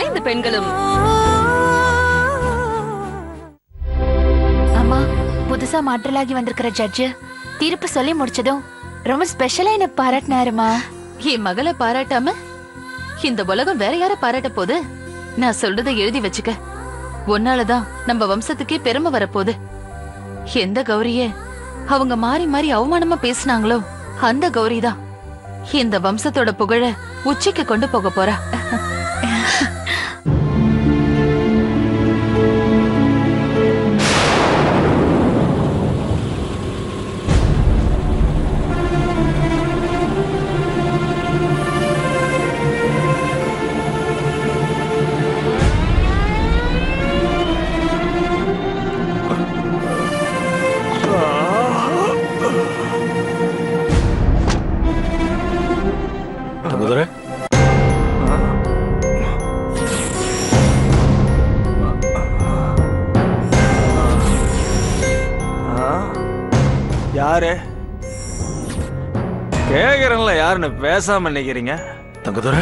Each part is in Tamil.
5 பெண்களும். அம்மா, புதுசா மாற்றலாகி வந்திருக்கிற ஜட்ஜு தீர்ப்பு சொல்லி முடிச்சதும் ரொம்ப ஸ்பெஷலா என்ன பாராட்டினாருமா. என் மகளை பாராட்டாம இந்த உலகம் வேற யார பாராட்ட போது? நான் சொல்றதை எழுதி வச்சுக்க. ஒன்னாலதான் நம்ம வம்சத்துக்கே பெருமை வரப்போகுது. எந்த கௌரிய அவங்க மாறி மாறி அவமானமா பேசினாங்களோ அந்த கௌரி தான் இந்த வம்சத்தோட புகழ உச்சிக்கு கொண்டு போக போறா. யாரு கேக்குறேன்ல, யாருன்னு பேசாம நினைக்கிறீங்க? தங்கதுரை,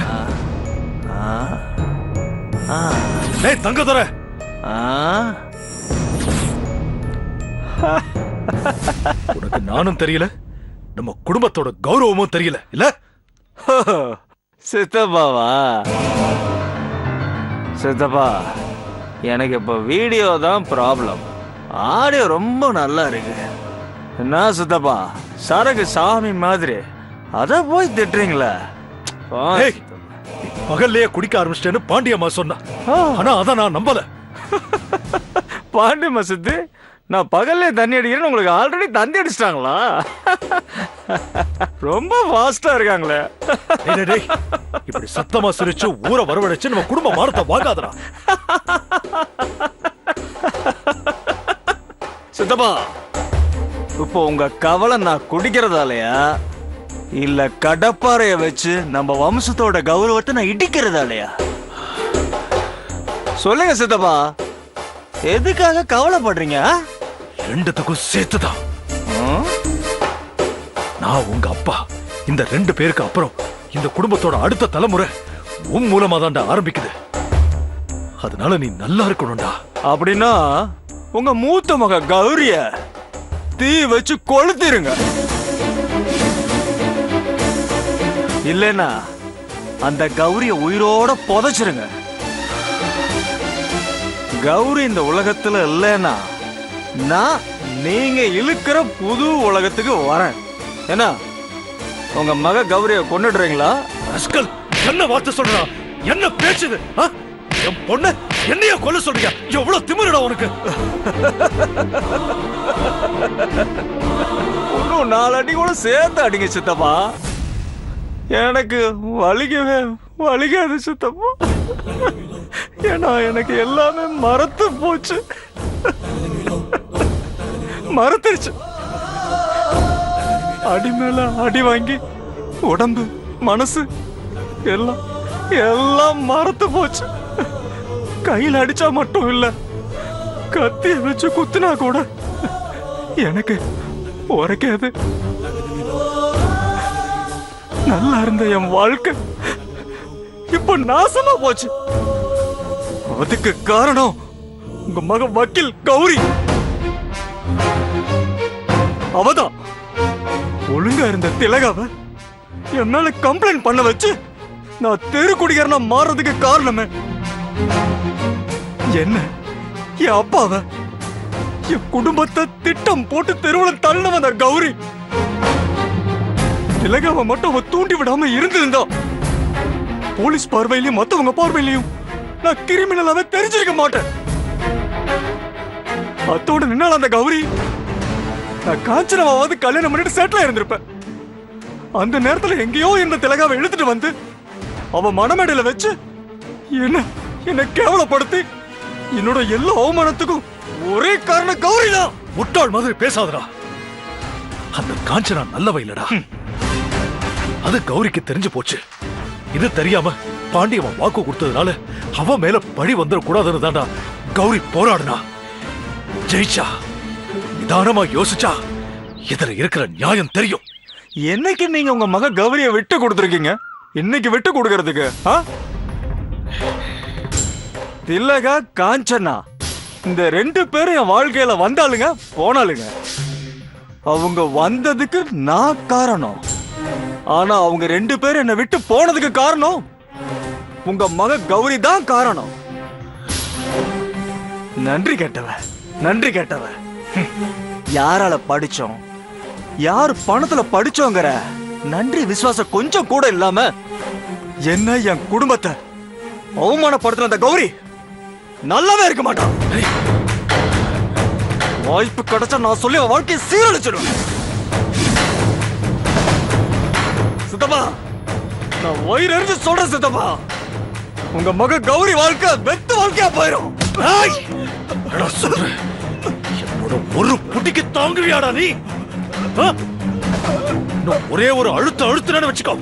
தங்கதுரை, உனக்கு நானும் தெரியல, நம்ம குடும்பத்தோட கௌரவமும் தெரியல இல்ல? சித்தப்பாவா? சித்தப்பா, எனக்கு இப்ப வீடியோ தான் ப்ராப்ளம். ஆடியோ ரொம்ப நல்லா இருக்கு. என்ன சித்தப்பா, சரக்கு சாமி மாதிரி அத போய் திட்டுறீங்களா? பகல்லையே குடிக்க ஆரம்பிச்சிட்டேன்னு பாண்டியம்மா சொன்னா, ஆனா அத நான் நம்பல. பாண்டியம்மா சித்து, நான் பகல்லே தண்ணி அடிக்கிறேன்னு உங்களுக்கு ஆல்ரெடி தண்ணி அடிச்சிட்டாங்களா? ரொம்ப ஃபாஸ்டா இருக்காங்களே. இப்படி சத்தமா சிரிச்சு ஊரை வரவழைச்சு நம்ம குடும்ப மானத்தை வாங்காதடா. சித்தப்பா, இப்போ உங்க கவலை நான் குடிக்கிறதாலயா இல்ல கடப்பாறைய வச்சு நம்ம வம்சத்தோட கௌரவத்தை நான் இடிக்கிறதாலயா? சொல்லுங்க சித்தப்பா, எதுக்காக கவலைப்படுறீங்க? ரெண்டுத்துக்கும் சேர்த்துதான். நான் உங்க அப்பா. இந்த 2 பேருக்கு அப்புறம் இந்த குடும்பத்தோட அடுத்த தலைமுறை உன் மூலமா தான்டா ஆரம்பிக்குது. அதனால நீ நல்லா இருக்கணும்டா. அப்படின்னா உங்க மூத்த மக கௌரிய தீ வச்சு கொளுத்திருங்க. இல்லைன்னா அந்த கௌரிய உயிரோட புதைச்சிருங்க. கௌரி இந்த உலகத்துல இல்லைன்னா நான் நீங்க இழுக்கிற புது உலகத்துக்கு வரேன். என்ன உங்க மக கௌரிய கொன்னுடுறீங்களா? அஸ்கல், என்ன வார்த்தை சொல்றா? என்ன பேச்சுது? என் பொண்ணு என்னைய கொல்ல சொல்றியா? எவ்வளவு திமிருடா உனக்கு? ஒன்னும் 4 அடி கூட சேர்த்து அடிங்க சித்தப்பா. எனக்கு வலிக்கவே வலிக்காது சித்தப்பா. ஏன்னா எனக்கு எல்லாமே மறத்து போச்சு. மறந்துருச்சு. அடி மேல அடி வாங்கி உடம்பு மனசு எல்லாம் எல்லாம் மறத்து போச்சு. கையில் அடிச்சா மட்டும் இல்ல, கத்திய வச்சு குத்துனா கூட எனக்கு உரைக்காது. நல்லா இருந்த என் வாழ்க்கை இப்ப நாசமா போச்சு. அதுக்கு காரணம் உங்க மக வக்கீல் கௌரி. அவதான் ஒழுங்கா இருந்த திலகாவ என் மேல கம்ப்ளைண்ட் பண்ண வச்சு நான் தெரு குடிகாரனா மாறதுக்கு காரணமே என்ன? என் அப்பாவ, என் குடும்பத்தை திட்டம் போட்டு தெருவில் தள்ளவன் கௌரி. திலகாவ மட்டும் அவ தூண்டி விடாம இருந்திருந்தா போலீஸ் பார்வையிலையும் மத்தவங்க பார்வையிலையும் நான் கிரிமினலாவே தெரிஞ்சிருக்க மாட்டேன். அத்தோட நின்னால அந்த கௌரி நான் காஞ்சனாவது கல்யாணம் பண்ணிட்டு செட்டில் இருந்திருப்பேன். அந்த நேரத்துல எங்கேயோ இந்த திலகாவை இழுத்துட்டு வந்து அவ மனமேடையில வச்சு என்ன கேவலப்படுத்தி என்னோட எல்லா அவமானத்துக்கும் ஒரே காரணம் கௌரி தான். முட்டாள் மாதிரி பேசாதடா. அந்த காஞ்சனா நல்லவ இல்லடா. அது கௌரிக்கு தெரிஞ்சு போச்சு. இது தெரியாம பாண்டியவன் வாக்கு கொடுத்ததுனால அவ மேல பழி வந்துடக்கூடாதுன்னு தான்டா கௌரி போராடுனா. ஜெயிச்சா. நிதானமா யோசிச்சா இதுல இருக்கிற நியாயம் தெரியும். என்னைக்கு நீங்க உங்க மக கௌரிய விட்டு கொடுத்துருக்கீங்க? இன்னைக்கு விட்டு கொடுக்கறதுக்கு திலகா காஞ்சனா இந்த 2 பேரும் என் வாழ்க்கையில வந்தாளுங்க போனாளுங்க. அவங்க வந்ததுக்கு நான் காரணம். ஆனா அவங்க 2 பேரும் என்னை விட்டு போனதுக்கு காரணம் உங்க மக கௌரி தான் காரணம். நன்றி கேட்டவ, நன்றி கேட்டவ. யாரால படிச்சோம், யார் பணத்துல படிச்சோங்கிற நன்றி விசுவாசம் கொஞ்சம் கூட இல்லாம என்ன என் குடும்பத்தை அவமானப்படுத்தின அந்த கௌரி நல்லாவே இருக்க மாட்டான். வாய்ப்பு கிடைச்சா நான் சொல்லி அவன் வாழ்க்கையை சீரழிச்சிடுவேன். சித்தப்பா, நான் வயிறு எரிஞ்சு சொல்றேன் சித்தப்பா, உங்க மக கௌரி வாழ்க்கை வெத்து வாழ்க்கையா போயிடும். என்னோட ஒரு புட்டிக்கு தாங்குவியாடா நீ? ஒரே ஒரு அழுத்தம் வச்சுக்கோ,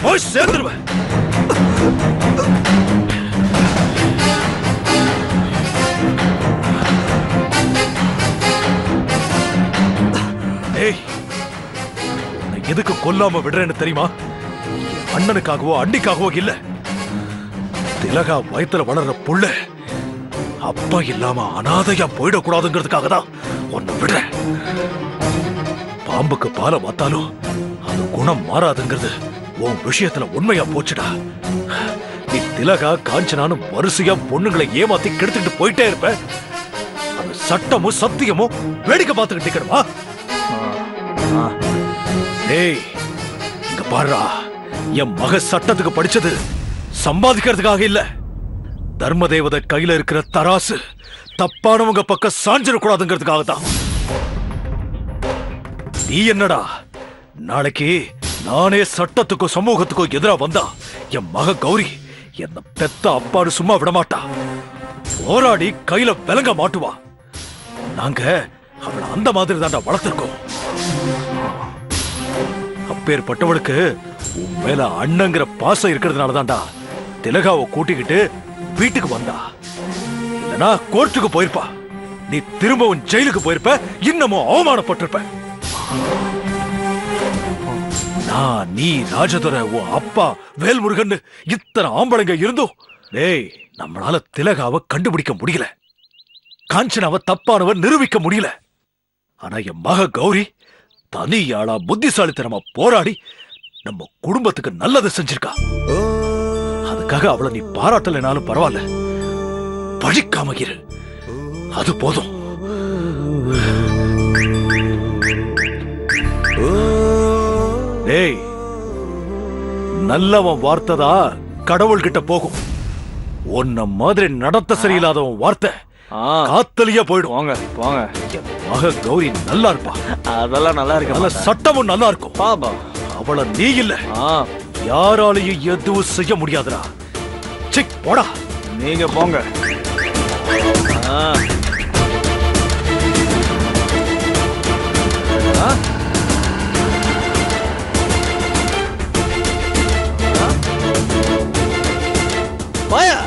போய் சேர்ந்துருவேன். எதுக்கு கொல்லாம விடுறேன்னு தெரியுமா? அண்ணனுக்காகவோ அண்ணிக்காகவோ இல்ல. திலகா வயத்துல வளர்ற புள்ள அப்பா இல்லாம அனாதையா போயிடக்கூடாதுங்கிறதுக்காக தான் உன்னை விடுறேன். பாம்புக்கு பாலை மாத்தாலும் அது குணம் மாறாதுங்கிறது உன் விஷயத்துல உண்மையா போச்சுடா. நீ திலகா காஞ்சனானு வரிசையா பொண்ணுங்களை ஏமாத்தி கெடுத்துக்கிட்டு போயிட்டே இருப்ப. அது சட்டமும் சத்தியமும் வேடிக்கை பார்த்துக்கிட்டு இருக்கணுமா? டேய், இங்க பாருடா, என் மக சட்டத்துக்கு படிச்சது சம்பாதிக்கிறதுக்காக இல்ல. தர்ம தேவதை கையில இருக்கிற தராசு தப்பானவங்க பக்கம் சாஞ்சிடக்கூடாதுங்கிறதுக்காக தான். நீ என்னடா நாளைக்கு நானே சட்டத்துக்கும் சமூகத்துக்கும் எதிரா வந்தா என் மக கௌரி என்ன பெத்த அப்பான்னு சும்மா விட மாட்டா. போராடி கையில விலங்க மாட்டுவா. நாங்க அவளை அந்த மாதிரி தாண்டா வளர்த்திருக்கோம். அப்பேற்பட்டவளுக்கு உன் மேல அண்ணங்கிற பாசம் இருக்கிறதுனால தான்டா திலகாவை கூட்டிக்கிட்டு வீட்டுக்கு வந்தா. இல்லனா கோர்ட்டுக்கு போயிருப்பா. நீ திரும்பவும் ஜெயிலுக்கு போயிருப்ப, இன்னமும் அவமானப்பட்டிருப்ப. நான், நீ, ராஜதுரை, உன் அப்பா வேல்முருகன் இத்தனை ஆம்பளைங்க இருந்தும் டேய் நம்மளால திலகாவை கண்டுபிடிக்க முடியல, காஞ்சனாவை தப்பானவ நிரூபிக்க முடியல. ஆனா என் மக கௌரி தனியாளா புத்திசாலித்தனமா போராடி நம்ம குடும்பத்துக்கு நல்லது செஞ்சிருக்கா. அதுக்காக அவளை நீ பாராட்டலைனாலும் பரவாயில்ல, பழிக்காம இரு, அது போதும். டேய், நல்லவன் வார்த்தைதான் கடவுள்கிட்ட போகும். உன்ன மாதிரி நடத்த சரியில்லாதவன் வார்த்தை காத்தலியா போயிடும். வாங்க வாங்க, மக கௌரி நல்லா இருப்பா. அதெல்லாம் நல்லா இருக்கு. நல்ல சட்டமும் நல்லா இருக்கும். பாபா, அவளை நீ இல்ல யாராலையும் எதுவும் செய்ய முடியாதுடா. சிக் போடா. நீங்க போங்க. வாயா.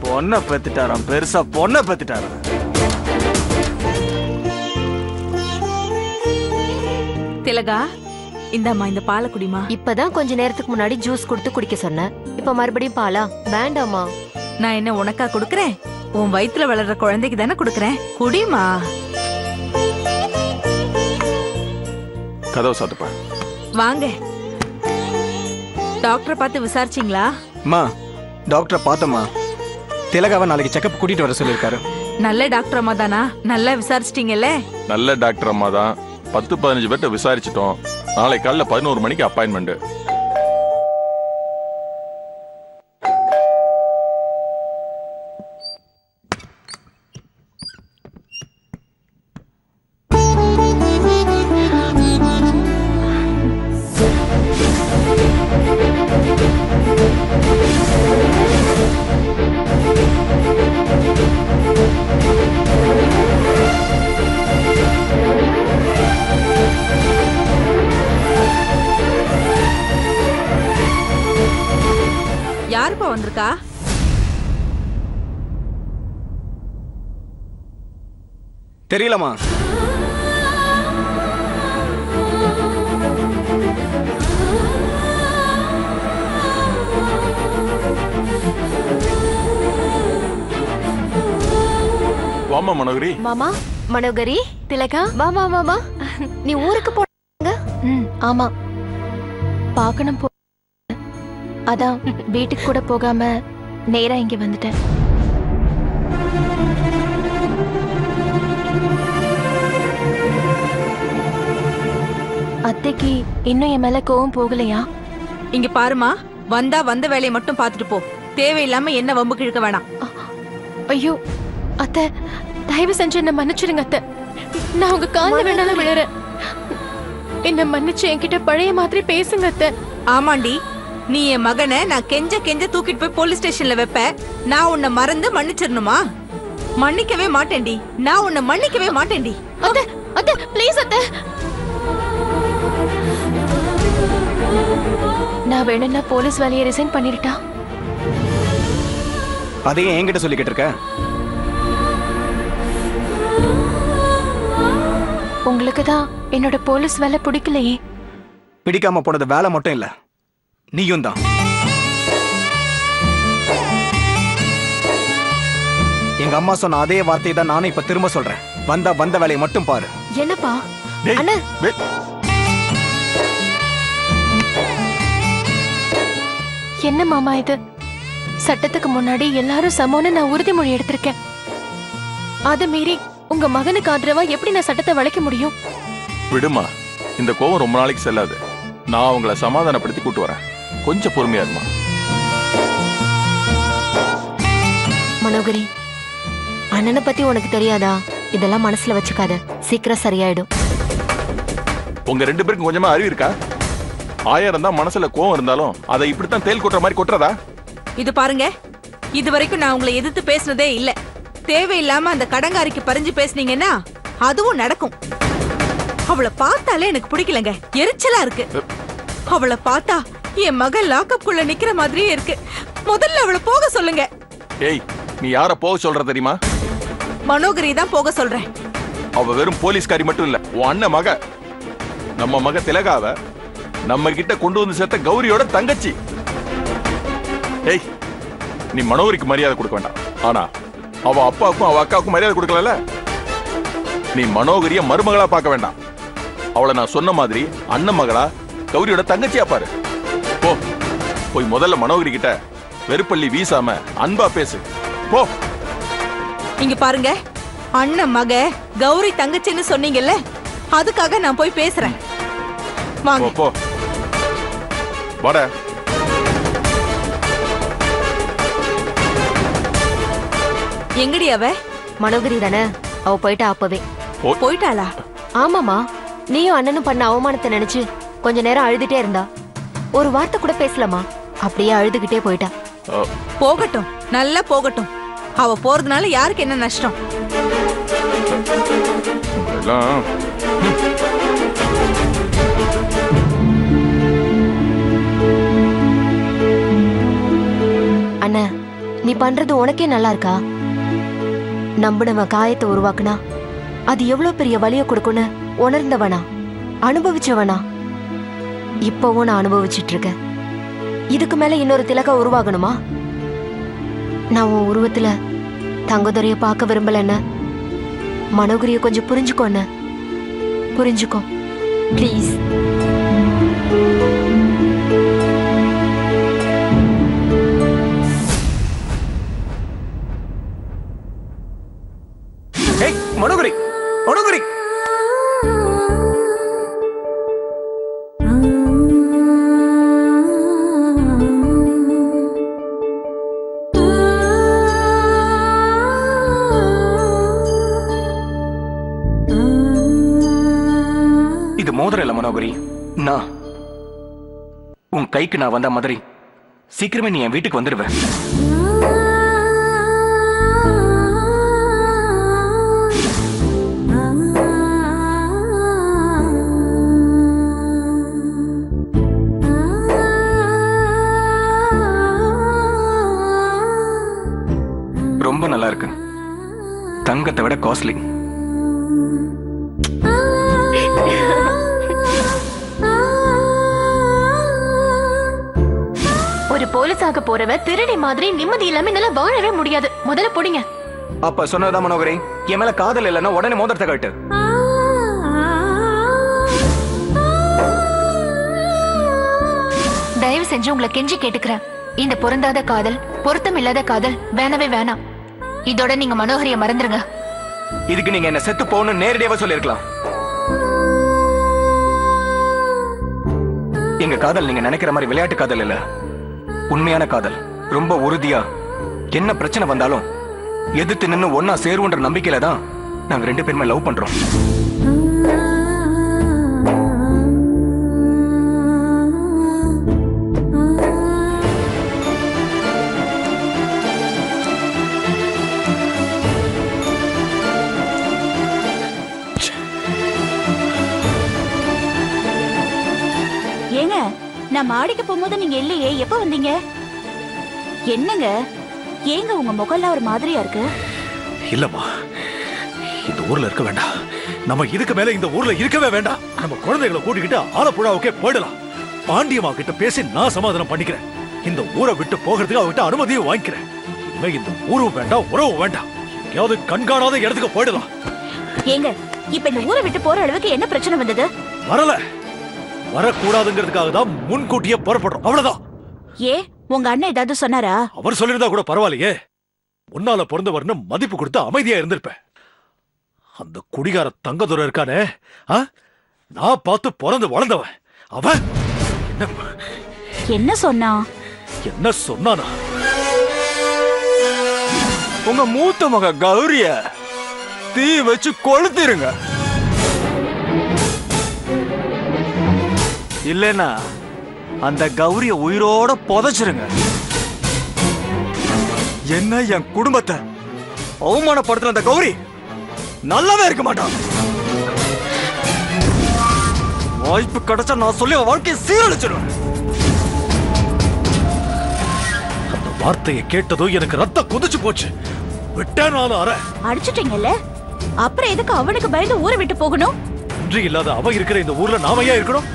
பொண்ணை பத்திட்டாராம், பெருசா பொண்ணை பத்திட்டாராம். திலகா, இந்தாம்மா இந்த பாலை குடிமா. இப்பதான் கொஞ்ச நேரத்துக்கு முன்னாடி ஜூஸ் கொடுத்து குடிக்க சொன்னேன். இப்ப மறுபடியும் பாலா? வேண்டாமா. நான் என்ன உனக்கா குடுக்கறேன்? உன் வயித்துல வளர்ற குழந்தைக்கு தானே குடுக்கறேன். குடிமா. கதவு சாத்துப்பா. வாங்க. டாக்டரை பார்த்து விசாரிச்சிங்களா? அம்மா, டாக்டரை பார்த்தம்மா. திலகாவை நாளைக்கு செக்கப் கூட்டிட்டு வர சொல்லியிருக்காரு. நல்ல டாக்டர் அம்மா தானா? நல்லா விசாரிச்சிட்டீங்கல்ல? நல்ல டாக்டர் அம்மா தான். 10-15 பேர்ட்ட விசாரிச்சிட்டோம். நாளை காலைல 11 மணிக்கு அப்பாயின்மெண்ட். யாருப்பா வந்திருக்கா? தெரியலமா. வாமா மனோகரி. மாமா மனோகரி திலகா மாமா மாமா நீ ஊருக்கு போங்க. ஆமா பார்க்கணும் அதான் வீட்டுக்கு கூட போகாம நேரா இங்க வந்துட்டேன். அத்தைக்கு இன்னும் என் மேல கோவம் போகலையா? இங்க பாருமா, வந்தா வந்த வேலையை மட்டும் பார்த்துட்டு போ. தேவையில்லாம என்ன வம்பு கிழக்க வேணாம். ஐயோ அத்தை, தயவு செஞ்சு என்ன மன்னிச்சிடுங்க அத்தை. நான் உங்க கால்ல வேணாலும் விழுறேன். என்ன மன்னிச்சு என்கிட்ட பழைய மாதிரி பேசுங்க அத்தை. ஆமாண்டி, நீ என் மகனை நான் கெஞ்ச கெஞ்ச தூக்கிட்டு போய் போலீஸ் ஸ்டேஷன்ல வைப்ப. நான் உன்னை மறந்து மன்னிச்சிடணுமா? மன்னிக்கவே மாட்டேன்டி. நான் உன்னை மன்னிக்கவே மாட்டேன்டி. அத்தை அத்தை ப்ளீஸ் அத்தை. நான் வேணும்னா போலீஸ் வேலையை ரிசைன் பண்ணிருட்டா? அதையே என்கிட்ட சொல்லிக்கிட்டு இருக்க? உங்களுக்கு தான் என்னோட போலீஸ் வேலை பிடிக்கலையே. பிடிக்காம போனது வேலை மட்டும் இல்ல, நீயும் தான். எங்க அம்மா சொன்ன அதே வார்த்தையை தான் நானும் இப்ப திரும்ப சொல்றேன். வந்தா வந்த வேலையை மட்டும் பாரு. என்னப்பா? டேய், அண்ணா என்ன மாமா இது? சட்டத்துக்கு முன்னாடி எல்லாரும் சமம்னு நான் உறுதிமொழி எடுத்திருக்கேன். அத மீறி உங்க மகனுக்கு ஆதரவா எப்படி நான் சட்டத்தை வளைக்க முடியும்? விடுமா, இந்த கோவம் ரொம்ப நாளைக்கு செல்லாது. நான் அவங்கள சமாதானப்படுத்தி கூட்டு வரேன். கொஞ்சம் பொறுமையா இருமா. மனோகரி, அண்ணனை பத்தி உனக்கு தெரியாதா? இதெல்லாம் மனசுல வச்சுக்காத, சீக்கிரம் சரியாயிடும். உங்க 2 பேருக்கும் கொஞ்சமா அறிவு இருக்கா? 1000 தான் மனசுல கோவம் இருந்தாலும் அதை இப்படித்தான் தேல் கொட்டுற மாதிரி கொட்டுறதா? இது பாருங்க, இது வரைக்கும் நான் உங்களை எதிர்த்து பேசினதே இல்ல. தேவையில்லாம அந்த கடங்காரிக்கு பறிஞ்சு பேசுனீங்கன்னா அதுவும் நடக்கும். அவளை பார்த்தாலே எனக்கு பிடிக்கலங்க, எரிச்சலா இருக்கு. அவளை பார்த்தா என் மகன் லாக்கப் குள்ள நிக்கிற மாதிரியே இருக்கு. முதல்ல அவளை போக சொல்லுங்க. ஏய், நீ யார போக சொல்ற தெரியுமா? மனோகரி தான் போக சொல்றேன். அவ வெறும் போலீஸ்காரி மட்டும் இல்ல, உன் அண்ணன் மக. நம்ம மக திலகாவ நம்ம கிட்ட கொண்டு வந்து சேர்த்த கௌரியோட தங்கச்சி. ஏய், நீ மனோகரிக்கு மரியாதை கொடுக்க வேண்டாம். ஆனா அவ அப்பாவுக்கும் அவ அக்காவுக்கும் மரியாதை கொடுக்கல. நீ மனோகரிய மருமகளா பார்க்க வேண்டாம். அவளை நான் சொன்ன மாதிரி அண்ணன் மகளா கௌரியோட தங்கச்சியா பாரு. போ, போய் முதல்ல மனோகரி கிட்ட வெறுப்பள்ளி வீசாம அன்பா பேசு. போ. இங்க பாருங்க, அண்ணன் மக கௌரி தங்கச்சின்னு சொன்னீங்கல்ல, அதுக்காக நான் போய் பேசுறேன். வாங்க. போ. வாடா. எங்கடி அவ? மனோகரி தானே, அவ போயிட்டா அப்பவே. போயிட்டாளா? ஆமாமா, நீயும் அண்ணனும் பண்ண அவமானத்தை நினைச்சு கொஞ்ச நேரம் அழுதுட்டே இருந்தா. ஒரு வார்த்தை கூட பேசலாமா, அப்படியே அழுதுகிட்டே போயிட்டா. போகட்டும், நல்லா போகட்டும். அவ போறதுனால யாருக்கு என்ன நஷ்டம்? அண்ணா, நீ பண்றது உனக்கே நல்லா இருக்கா? நம்பினவன் காயத்தை உருவாக்குனா அது எவ்வளவு பெரிய வலிய கொடுக்கும்னு உணர்ந்தவனா, அனுபவிச்சவனா? இப்பவும் நான் அனுபவிச்சிட்டு இருக்கேன். இதுக்கு மேல இன்னொரு திலகா உருவாகணுமா? நான் உன் உருவத்துல தங்கதுரைய பார்க்க விரும்பலன்னு. மனோகரிய கொஞ்சம் புரிஞ்சுக்கோன்னு. புரிஞ்சுக்கோ ப்ளீஸ். மனோகரி, மனோகரி. இது மோதிரம் இல்ல மனோகரி. நான் உன் கைக்கு நான் வந்த மாதிரி சீக்கிரமே நீ என் வீட்டுக்கு வந்துடுவேன். ரொம்ப நல்லா இருக்கு, தங்கத்தை விட காஸ்ட்லி. ஒரு போலீஸாக போறவ திருடி மாதிரி நிம்மதி இல்லாம என்னால வாழவே முடியாது. முதல்ல போடிங்க. அப்ப சொன்னதா மனோகரி, என் மேல காதல் இல்லைன்னா உடனே மோதிரத்தை காட்டு. தயவு செஞ்சு உங்களை கெஞ்சி கேட்டுக்கிறேன். இந்த பொருந்தாத காதல், பொருத்தம் இல்லாத காதல் வேணவே வேணாம். இதோட நீங்க மனோகரிய மறந்துருங்க. இதுக்கு நீங்க என்ன செத்து போகணும்னு நேரடியாவே சொல்லிருக்கலாம். எங்க காதல் நீங்க நினைக்கிற மாதிரி விளையாட்டு காதல் இல்ல, உண்மையான காதல். ரொம்ப உறுதியா என்ன பிரச்சனை வந்தாலும் எதிர்த்து நின்னு ஒன்னா சேருவன்ற நம்பிக்கையில தான் நாங்க 2 பேருமே லவ் பண்றோம். ஏங்க, நான் மாடிக்கு போகும்போது நீங்க இல்லையே, எப்ப வந்தீங்க? என்னங்க, ஏங்க உங்க முகம்லாம் ஒரு மாதிரியா இருக்கு? இல்லம்மா, இந்த ஊர்ல இருக்க வேண்டாம். நம்ம இதுக்கு மேல இந்த ஊர்ல இருக்கவே வேண்டாம். நம்ம குழந்தைகளை கூட்டிக்கிட்டு ஆலப்புழாவுக்கே போயிடலாம். பாண்டியம்மா கிட்ட பேசி நான் சமாதானம் பண்ணிக்கிறேன். இந்த ஊரை விட்டு போகிறதுக்கு அவகிட்ட அனுமதியும் வாங்கிக்கிறேன். இனிமே இந்த ஊரும் வேண்டாம், உறவும் வேண்டாம். எங்கேயாவது கண்காணாத இடத்துக்கு போயிடலாம். ஏங்க, இப்ப இந்த ஊரை விட்டு போற அளவுக்கு என்ன பிரச்சனை வந்தது? வரல, வரக்கூடாதுங்கிறதுக்காக தான் முன்கூட்டியே புறப்படுறோம், அவ்வளவுதான். ஏ, உங்க அண்ணன் ஏதாவது சொன்னாரா? அவர் சொல்லிருந்தா கூட பரவாயில்லையே. முன்னால பிறந்தவர்னு மதிப்பு கொடுத்து அமைதியா இருந்திருப்பேன். அந்த குடிகார தங்கதுரை இருக்கானே, நான் பார்த்து பிறந்து வளர்ந்தவன். அவன் என்ன சொன்னா? என்ன சொன்னானா? உங்க மூத்த மக கௌரிய தீ வச்சு கொளுத்திருங்க, இல்லைன்னா அந்த கௌரிய உயிரோட புதைச்சிருங்க. என்ன என் குடும்பத்தை அவமானப்படுத்துற அந்த கௌரி நல்லாவே இருக்க மாட்டான். வாய்ப்பு கிடைச்சா நான் சொல்லி வாழ்க்கையை சீரழிச்சிடுவேன். அந்த வார்த்தையை கேட்டதும் எனக்கு ரத்தம் கொதிச்சு போச்சு. விட்டேனாலும் அற அடிச்சிட்டீங்கல்ல, அப்புறம் எதுக்கு அவனுக்கு பயந்து ஊரை விட்டு போகணும்? இன்றி இல்லாத அவ இருக்கிற இந்த ஊர்ல நாம ஏன் இருக்கணும்?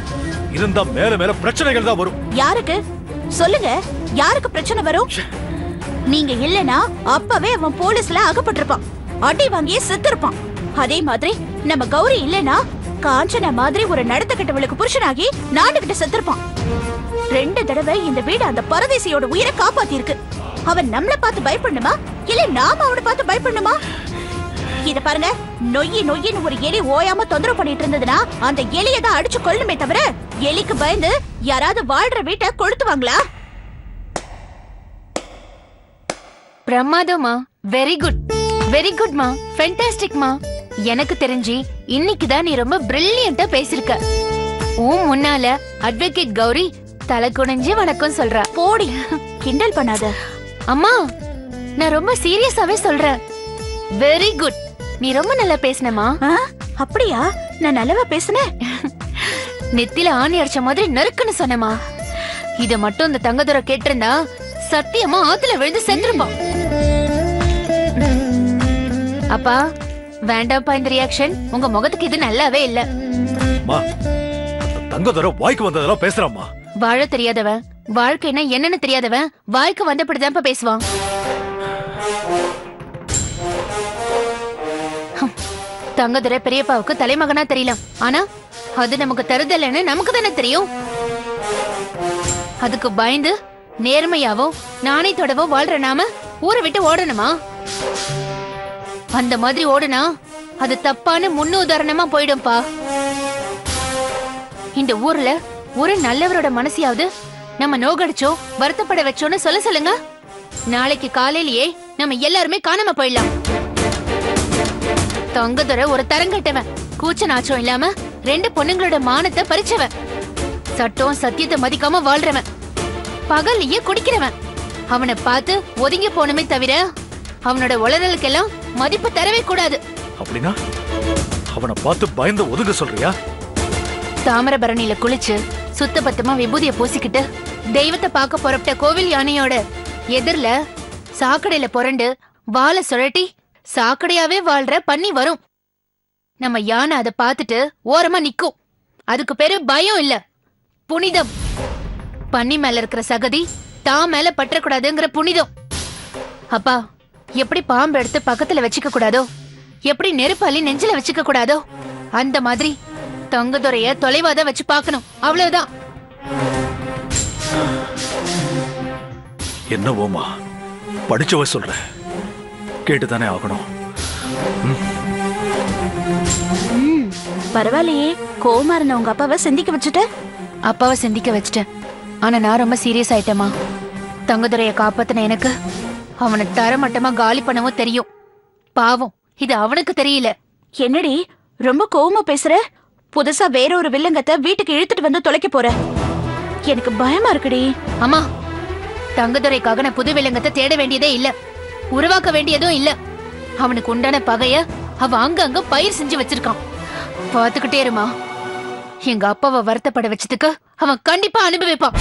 இருந்தா மேல மேல பிரச்சனைகள் தான் வரும். யாருக்கு சொல்லுங்க, யாருக்கு பிரச்சனை வரும்? நீங்க இல்லனா அப்பவே அவன் போலீஸ்ல அகப்பட்டிருப்பான், அடி வாங்கியே செத்துருப்பான். அதே மாதிரி நம்ம கௌரி இல்லனா காஞ்சனா மாதிரி ஒரு நடத்த கெட்டவளுக்கு புருஷனாகி நாண்டுகிட்ட செத்துருப்பான். 2 தடவை இந்த வீடு அந்த பரதேசியோட உயிரை காப்பாத்தி இருக்கு. அவன் நம்மள பார்த்து பயப்படணுமா, இல்ல நாம அவனை பார்த்து பயப்படணுமா? இத பாருங்க, நொய்யின்னு ஒரு எலி ஓயாம தொந்தரவு பண்ணிட்டு இருந்ததுன்னா அந்த எலியை தான் அடிச்சு கொள்ளணுமே தவிர எலிக்கு பயந்து யாராவது வாழ்ற வீட்டை கொளுத்துவாங்களா? பிரமாதமா, வெரி குட், வெரி குட்மா, ஃபென்டாஸ்டிக்மா. எனக்கு தெரிஞ்சு இன்னைக்குதான் நீ ரொம்ப பிரில்லியண்டா பேசிருக்க. முன்னால அட்வொகேட் கௌரி தலை குனிஞ்சு வணக்கம் சொல்றா. போடி, கிண்டல் பண்ணாத. அம்மா, நான் ரொம்ப சீரியஸாவே சொல்றேன். வெரி குட், நீ ரொம்ப நல்லா பேசினமா. அப்படியா? நான் நல்லவா பேசுனேன்? நெத்தில ஆணி அடிச்ச மாதிரி நறுக்குன்னு சொன்னமா. இத மட்டும் இந்த தங்கதுரை கேட்டிருந்தா சத்தியமா ஆத்துல விழுந்து செத்துருப்பான். அப்பா, வேண்டாம்ப்பா இந்த ரியாக்ஷன். உங்க முகத்துக்கு இது நல்லாவே இல்ல. தங்கதுரை வாய்க்கு வந்ததெல்லாம் பேசுறாம்மா. வாழ தெரியாதவன், வாழ்க்கைன்னா என்னன்னு தெரியாதவன் வாய்க்கு வந்தபடிதான்ப்பா பேசுவான். தங்கதுரை பெரியப்பாவுக்கு தலைமகனா தெரியலாம், ஆனா அது நமக்கு தருதல்னு நமக்கு தானே தெரியும். அதுக்கு பயந்து நேர்மையாவோ நாணயத்தோடவோ வாழ்ற நாம ஊரை விட்டு ஓடணுமா? அந்த மாதிரி ஓடுனா அது தப்பான முன்னுதாரணமா போயிடும்பா. இந்த ஊர்ல ஒரு நல்லவரோட மனசையாவது நம்ம நோகடிச்சோ வருத்தப்பட வச்சோன்னு சொல்லுங்க. நாளைக்கு காலையிலேயே நம்ம எல்லாருமே காணாம போயிடலாம். தங்கதுரை ஒரு தரங்கட்டவன், கூச்ச நாச்சம் இல்லாம 2 பொண்ணுங்களோட மானத்தை பறிச்சவன், சட்டம் சத்தியத்தை மதிக்காம வாழ்றவன், பகல்லையே குடிக்கிறவன். அவனை பார்த்து ஒதுங்கி போனமே தவிர அவனோட உளறலுக்கெல்லாம் மதிப்பு தரவே கூடாது. அப்படின்னா அவனை பார்த்து பயந்து ஒதுங்க சொல்றியா? தாமிரபரணியில குளிச்சு சுத்தபத்தமா விபூதிய பூசிக்கிட்டு தெய்வத்தை பார்க்க புறப்பட்ட கோவில் யானையோட எதிர்ல சாக்கடையில புரண்டு வாழை சுழட்டி சாக்கடையாவே வாழ்ற பன்னி வரும். நம்ம யானை அதை பார்த்துட்டு ஓரமா நிக்கும். அதுக்கு பேரு பயம் இல்ல, புனிதம். பன்னி மேல இருக்கிற சகதி தான் மேல பற்றக்கூடாதுங்கிற புனிதம். அப்பா, எப்படி பாம்பு எடுத்து பக்கத்துல வச்சுக்க கூடாதோ, எப்படி நெருப்பாளி நெஞ்சில வச்சுக்க கூடாதோ, அந்த மாதிரி தங்கதுரைய தொலைவாதான் வச்சு பார்க்கணும். அவ்வளவுதான். என்ன ஓமா படிச்சவ சொல்ற, கேட்டுதானே ஆகணும். பரவாயில்லையே, கோவமா இருந்த உங்க அப்பாவை சிந்திக்க வச்சுட்ட. அப்பாவை சிந்திக்க வச்சுட்டேன். ஆனா நான் ரொம்ப சீரியஸ் ஆயிட்டேமா. தங்கதுரைய காப்பாத்தின எனக்கு அவனை தரமட்டமா காலி பண்ணவும் தெரியும். பாவம், இது அவனுக்கு தெரியல. என்னடி ரொம்ப கோவமா பேசுற? புதுசா வேற ஒரு வில்லங்கத்தை வீட்டுக்கு இழுத்துட்டு வந்து தொலைக்க போற. எனக்கு பயமா இருக்குடி. அம்மா, தங்கதுரைக்காக நான் புது விலங்கத்தை தேட வேண்டியதே இல்ல, உருவாக்க வேண்டியதும் இல்ல. அவனுக்கு உண்டான பகைய அவன் அங்கங்க பயிர் செஞ்சு வச்சிருக்கான். பாத்துக்கிட்டே இருமா. எங்க அப்பாவை வருத்தப்பட வச்சதுக்கு அவன் கண்டிப்பா அனுபவிப்பான்.